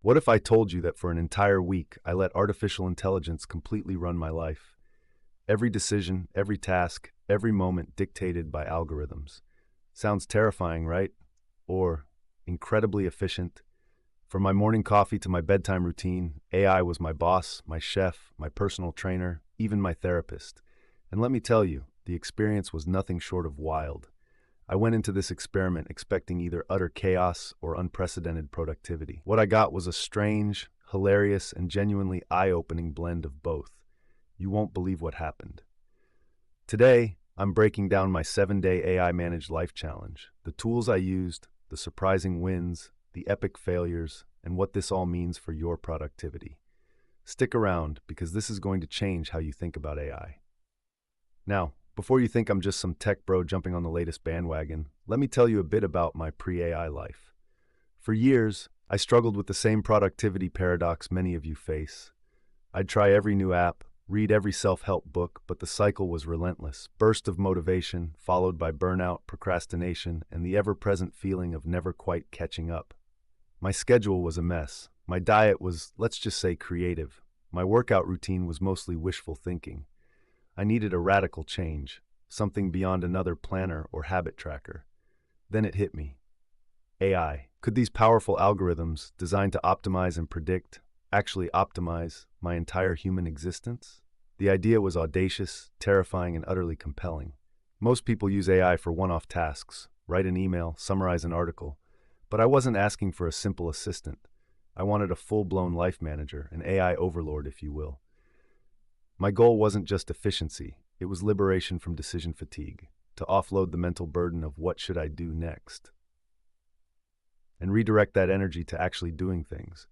What if I told you that for an entire week I let artificial intelligence completely run my life? Every decision, every task, every moment dictated by algorithms. Sounds terrifying, right? Or incredibly efficient. From my morning coffee to my bedtime routine, AI was my boss, my chef, my personal trainer, even my therapist. And let me tell you, the experience was nothing short of wild. I went into this experiment expecting either utter chaos or unprecedented productivity. What I got was a strange, hilarious, and genuinely eye-opening blend of both. You won't believe what happened. Today, I'm breaking down my 7-day AI-managed life challenge, the tools I used, the surprising wins, the epic failures, and what this all means for your productivity. Stick around, because this is going to change how you think about AI. Now, before you think I'm just some tech bro jumping on the latest bandwagon, let me tell you a bit about my pre-AI life. For years, I struggled with the same productivity paradox many of you face. I'd try every new app, read every self-help book, but the cycle was relentless. Burst of motivation, followed by burnout, procrastination, and the ever-present feeling of never quite catching up. My schedule was a mess. My diet was, let's just say, creative. My workout routine was mostly wishful thinking. I needed a radical change, something beyond another planner or habit tracker. Then it hit me. AI. Could these powerful algorithms, designed to optimize and predict, actually optimize my entire human existence? The idea was audacious, terrifying, and utterly compelling. Most people use AI for one-off tasks, write an email, summarize an article. But I wasn't asking for a simple assistant. I wanted a full-blown life manager, an AI overlord, if you will. My goal wasn't just efficiency, it was liberation from decision fatigue, to offload the mental burden of what should I do next, and redirect that energy to actually doing things.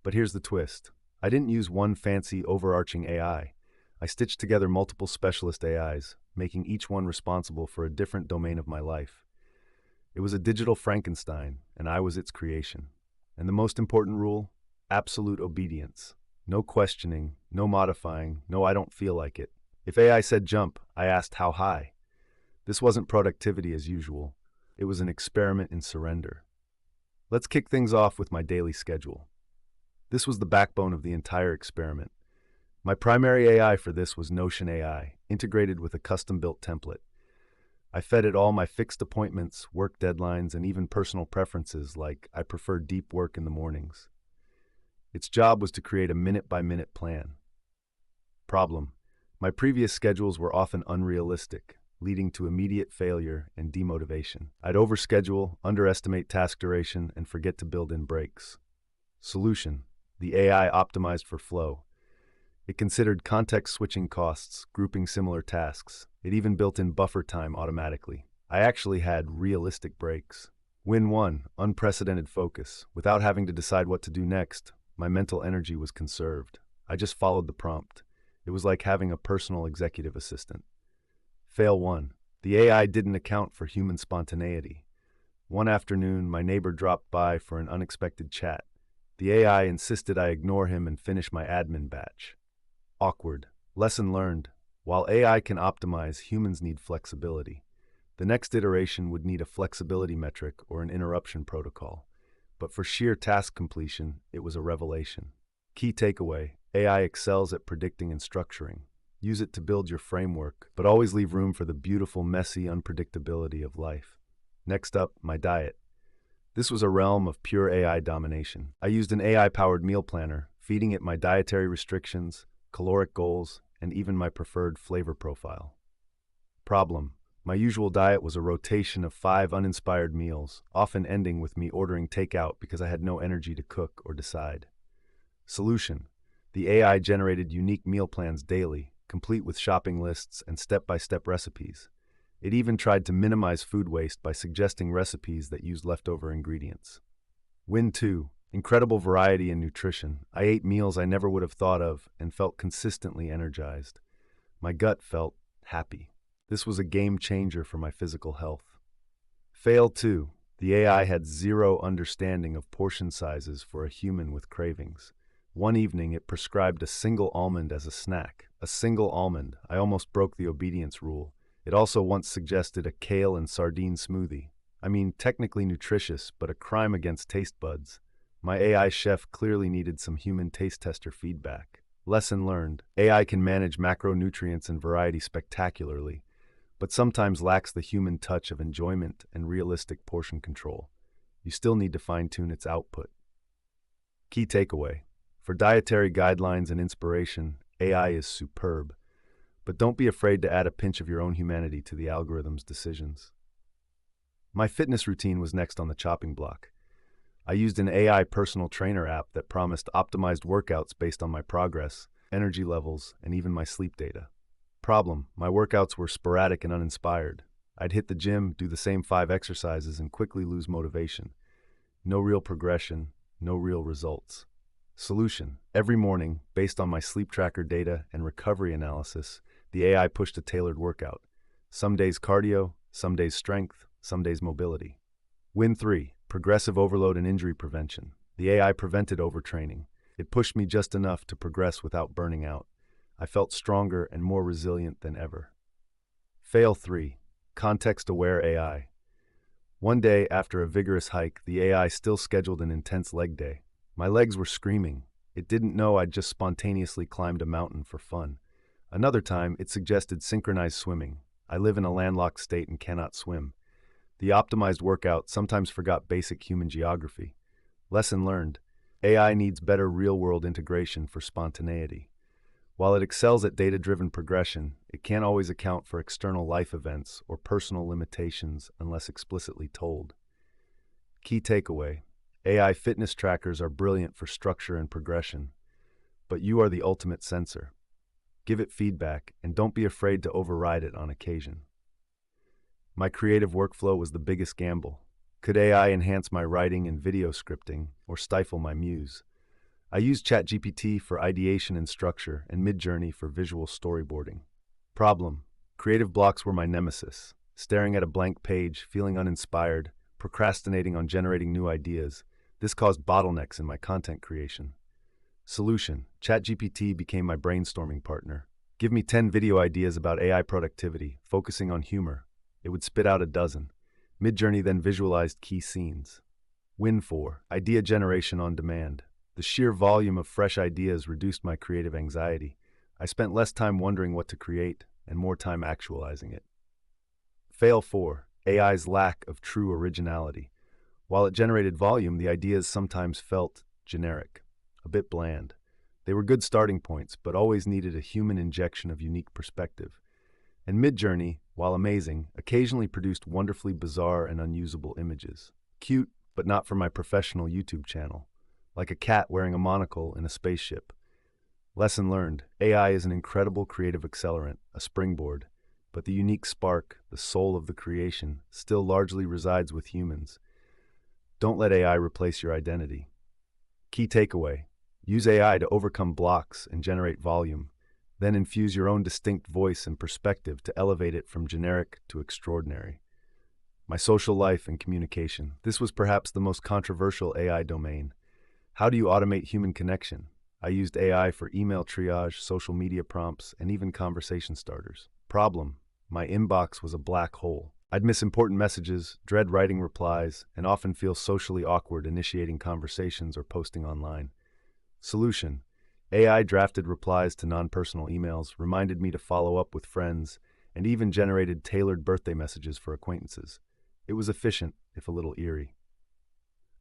But here's the twist. I didn't use one fancy, overarching AI. I stitched together multiple specialist AIs, making each one responsible for a different domain of my life. It was a digital Frankenstein, and I was its creation. And the most important rule? Absolute obedience. No questioning, no modifying, no I don't feel like it. If AI said jump, I asked how high. This wasn't productivity as usual. It was an experiment in surrender. Let's kick things off with my daily schedule. This was the backbone of the entire experiment. My primary AI for this was Notion AI, integrated with a custom-built template. I fed it all my fixed appointments, work deadlines, and even personal preferences like I prefer deep work in the mornings. Its job was to create a minute-by-minute plan. Problem: my previous schedules were often unrealistic, leading to immediate failure and demotivation. I'd overschedule, underestimate task duration, and forget to build in breaks. Solution: the AI optimized for flow. It considered context-switching costs, grouping similar tasks. It even built in buffer time automatically. I actually had realistic breaks. Win 1, unprecedented focus. Without having to decide what to do next, my mental energy was conserved. I just followed the prompt. It was like having a personal executive assistant. Fail 1. The AI didn't account for human spontaneity. One afternoon, my neighbor dropped by for an unexpected chat. The AI insisted I ignore him and finish my admin batch. Awkward. Lesson learned. While AI can optimize, humans need flexibility. The next iteration would need a flexibility metric or an interruption protocol. But for sheer task completion, it was a revelation. Key takeaway: AI excels at predicting and structuring. Use it to build your framework, but always leave room for the beautiful, messy unpredictability of life. Next up, my diet. This was a realm of pure AI domination. I used an AI-powered meal planner, feeding it my dietary restrictions, caloric goals, and even my preferred flavor profile. Problem: my usual diet was a rotation of 5 uninspired meals, often ending with me ordering takeout because I had no energy to cook or decide. Solution: the AI generated unique meal plans daily, complete with shopping lists and step-by-step recipes. It even tried to minimize food waste by suggesting recipes that used leftover ingredients. Win 2. Incredible variety and nutrition. I ate meals I never would have thought of and felt consistently energized. My gut felt happy. This was a game changer for my physical health. Fail 2. The AI had zero understanding of portion sizes for a human with cravings. One evening, it prescribed a single almond as a snack. A single almond. I almost broke the obedience rule. It also once suggested a kale and sardine smoothie. I mean, technically nutritious, but a crime against taste buds. My AI chef clearly needed some human taste tester feedback. Lesson learned. AI can manage macronutrients and variety spectacularly, but sometimes lacks the human touch of enjoyment and realistic portion control. You still need to fine-tune its output. Key takeaway. For dietary guidelines and inspiration, AI is superb, but don't be afraid to add a pinch of your own humanity to the algorithm's decisions. My fitness routine was next on the chopping block. I used an AI personal trainer app that promised optimized workouts based on my progress, energy levels, and even my sleep data. Problem: my workouts were sporadic and uninspired. I'd hit the gym, do the same 5 exercises, and quickly lose motivation. No real progression, no real results. Solution: every morning, based on my sleep tracker data and recovery analysis, the AI pushed a tailored workout. Some days cardio, some days strength, some days mobility. Win 3. Progressive overload and injury prevention. The AI prevented overtraining. It pushed me just enough to progress without burning out. I felt stronger and more resilient than ever. Fail 3. Context-aware AI. One day, after a vigorous hike, the AI still scheduled an intense leg day. My legs were screaming. It didn't know I'd just spontaneously climbed a mountain for fun. Another time, it suggested synchronized swimming. I live in a landlocked state and cannot swim. The optimized workout sometimes forgot basic human geography. Lesson learned. AI needs better real-world integration for spontaneity. While it excels at data-driven progression, it can't always account for external life events or personal limitations unless explicitly told. Key takeaway. AI fitness trackers are brilliant for structure and progression, but you are the ultimate sensor. Give it feedback and don't be afraid to override it on occasion. My creative workflow was the biggest gamble. Could AI enhance my writing and video scripting or stifle my muse? I used ChatGPT for ideation and structure and Midjourney for visual storyboarding. Problem: creative blocks were my nemesis. Staring at a blank page, feeling uninspired, procrastinating on generating new ideas. This caused bottlenecks in my content creation. Solution: ChatGPT became my brainstorming partner. Give me 10 video ideas about AI productivity, focusing on humor. It would spit out a dozen. Midjourney then visualized key scenes. Win 4. Idea generation on demand. The sheer volume of fresh ideas reduced my creative anxiety. I spent less time wondering what to create and more time actualizing it. Fail 4. AI's lack of true originality. While it generated volume, the ideas sometimes felt generic, a bit bland. They were good starting points, but always needed a human injection of unique perspective. And Midjourney, while amazing, occasionally produced wonderfully bizarre and unusable images. Cute, but not for my professional YouTube channel. Like a cat wearing a monocle in a spaceship. Lesson learned. AI is an incredible creative accelerant, a springboard, but the unique spark, the soul of the creation, still largely resides with humans. Don't let AI replace your identity. Key takeaway. Use AI to overcome blocks and generate volume. Then infuse your own distinct voice and perspective to elevate it from generic to extraordinary. My social life and communication. This was perhaps the most controversial AI domain. How do you automate human connection? I used AI for email triage, social media prompts, and even conversation starters. Problem: my inbox was a black hole. I'd miss important messages, dread writing replies, and often feel socially awkward initiating conversations or posting online. Solution: AI drafted replies to non-personal emails, reminded me to follow up with friends, and even generated tailored birthday messages for acquaintances. It was efficient, if a little eerie.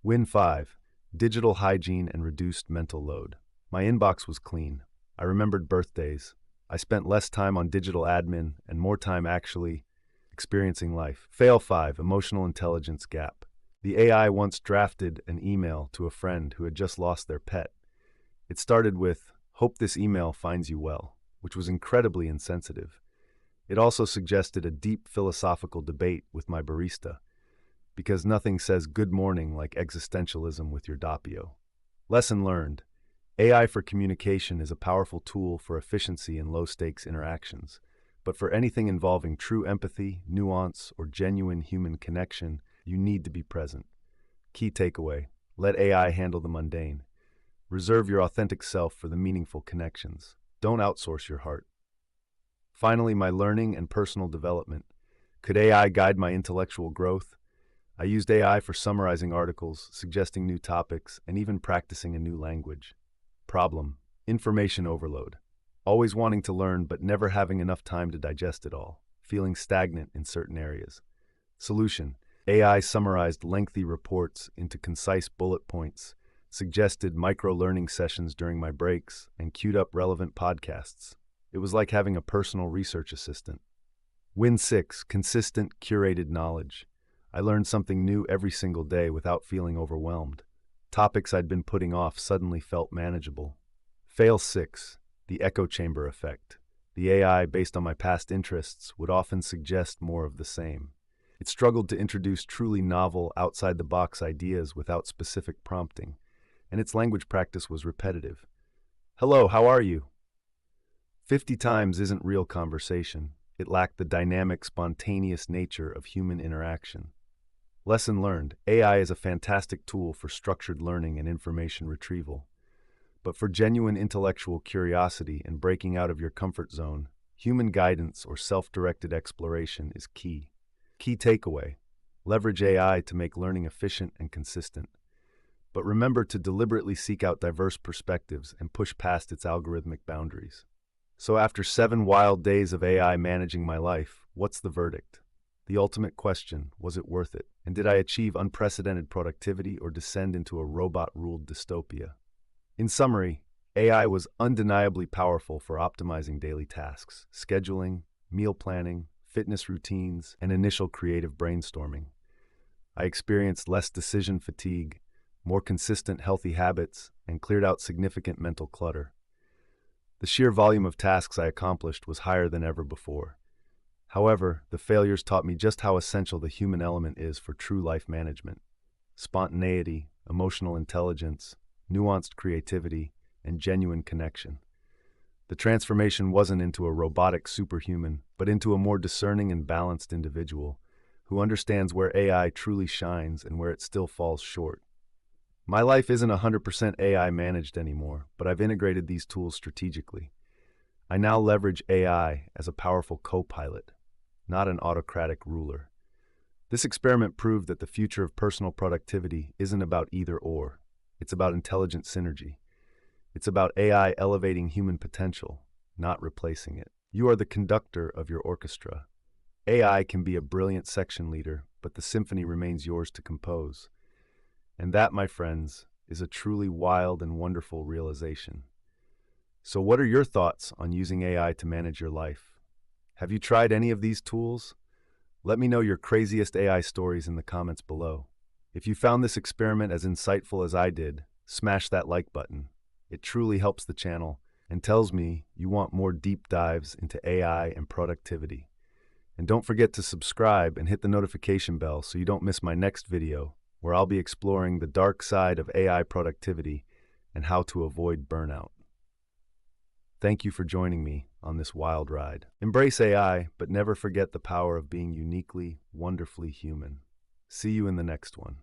Win 5. Digital hygiene and reduced mental load. My inbox was clean. I remembered birthdays. I spent less time on digital admin and more time actually experiencing life. Fail 5. Emotional intelligence gap. The AI once drafted an email to a friend who had just lost their pet. It started with, "Hope this email finds you well," which was incredibly insensitive. It also suggested a deep philosophical debate with my barista, because nothing says good morning like existentialism with your doppio. Lesson learned. AI for communication is a powerful tool for efficiency in low-stakes interactions, but for anything involving true empathy, nuance, or genuine human connection, you need to be present. Key takeaway. Let AI handle the mundane. Reserve your authentic self for the meaningful connections. Don't outsource your heart. Finally, my learning and personal development. Could AI guide my intellectual growth? I used AI for summarizing articles, suggesting new topics, and even practicing a new language. Problem: information overload. Always wanting to learn but never having enough time to digest it all, feeling stagnant in certain areas. Solution: AI summarized lengthy reports into concise bullet points, suggested micro-learning sessions during my breaks, and queued up relevant podcasts. It was like having a personal research assistant. Win 6: consistent, curated knowledge. I learned something new every single day without feeling overwhelmed. Topics I'd been putting off suddenly felt manageable. Fail 6: the echo chamber effect. The AI, based on my past interests, would often suggest more of the same. It struggled to introduce truly novel, outside-the-box ideas without specific prompting, and its language practice was repetitive. "Hello, how are you?" 50 times isn't real conversation. It lacked the dynamic, spontaneous nature of human interaction. Lesson learned: AI is a fantastic tool for structured learning and information retrieval. But for genuine intellectual curiosity and breaking out of your comfort zone, human guidance or self-directed exploration is key. Key takeaway: leverage AI to make learning efficient and consistent. But remember to deliberately seek out diverse perspectives and push past its algorithmic boundaries. So after 7 wild days of AI managing my life, what's the verdict? The ultimate question: was it worth it? And did I achieve unprecedented productivity or descend into a robot-ruled dystopia? In summary, AI was undeniably powerful for optimizing daily tasks, scheduling, meal planning, fitness routines, and initial creative brainstorming. I experienced less decision fatigue, more consistent healthy habits, and cleared out significant mental clutter. The sheer volume of tasks I accomplished was higher than ever before. However, the failures taught me just how essential the human element is for true life management. Spontaneity, emotional intelligence, nuanced creativity, and genuine connection. The transformation wasn't into a robotic superhuman, but into a more discerning and balanced individual who understands where AI truly shines and where it still falls short. My life isn't 100% AI managed anymore, but I've integrated these tools strategically. I now leverage AI as a powerful co-pilot, not an autocratic ruler. This experiment proved that the future of personal productivity isn't about either-or. It's about intelligent synergy. It's about AI elevating human potential, not replacing it. You are the conductor of your orchestra. AI can be a brilliant section leader, but the symphony remains yours to compose. And that, my friends, is a truly wild and wonderful realization. So what are your thoughts on using AI to manage your life? Have you tried any of these tools? Let me know your craziest AI stories in the comments below. If you found this experiment as insightful as I did, smash that like button. It truly helps the channel and tells me you want more deep dives into AI and productivity. And don't forget to subscribe and hit the notification bell so you don't miss my next video, where I'll be exploring the dark side of AI productivity and how to avoid burnout. Thank you for joining me on this wild ride. Embrace AI, but never forget the power of being uniquely, wonderfully human. See you in the next one.